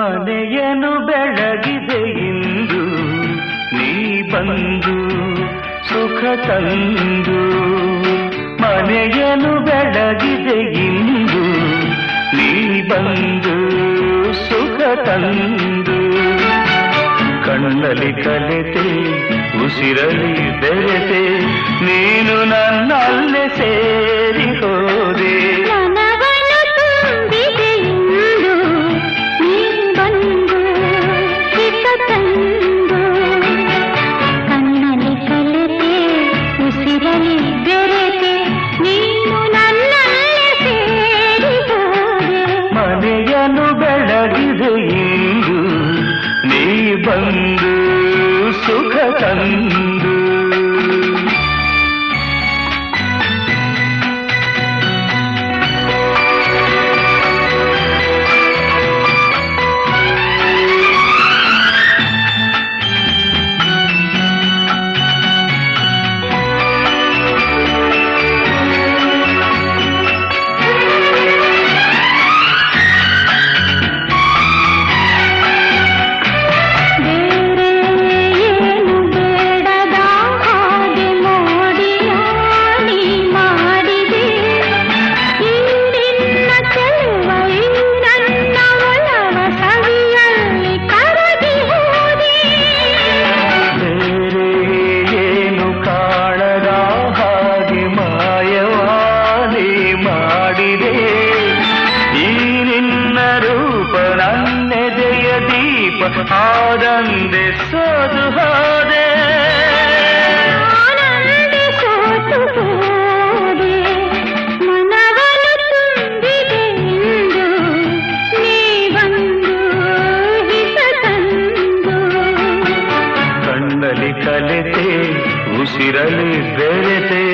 ಮನೆಯನ್ನು ಬೆಳಗಿದೆ ಇಂದು ನೀ ಬಂದು ಸುಖ ತಂದು ಮನೆಯನ್ನು ಬೆಳಗಿದೆ ಇಂದು ನೀ ಬಂದು ಸುಖ ತಂದು ಕಣ್ಣಲ್ಲಿ ಕಲೆತೆ ಉಸಿರಲಿ ಬೆರೆತೆ ನೀನು ನನ್ನಲ್ಲೇ ಸೇರಿ ಹೋದೆ ಮನೆಯನ್ನು ಬೆಳಗಿದೆ ಇಂದು ನೀ ಬಂದು ಸುಖ ತಂದು ಆನಂದೆ ಸೋದು ಹೋದೆ ಮನವನ್ನು ತುಂಬಿದೆ ಇಂದು ನೀ ಬಂದು ಹಿತ ತಂದು ಕಣ್ಣಲ್ಲಿ ಕಲೆತೆ ಉಸಿರಲಿ ಬೆರೆತೆ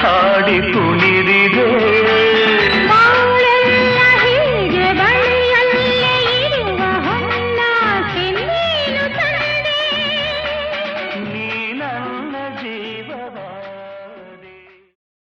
ಹಾಡಿ ಕುಣಿ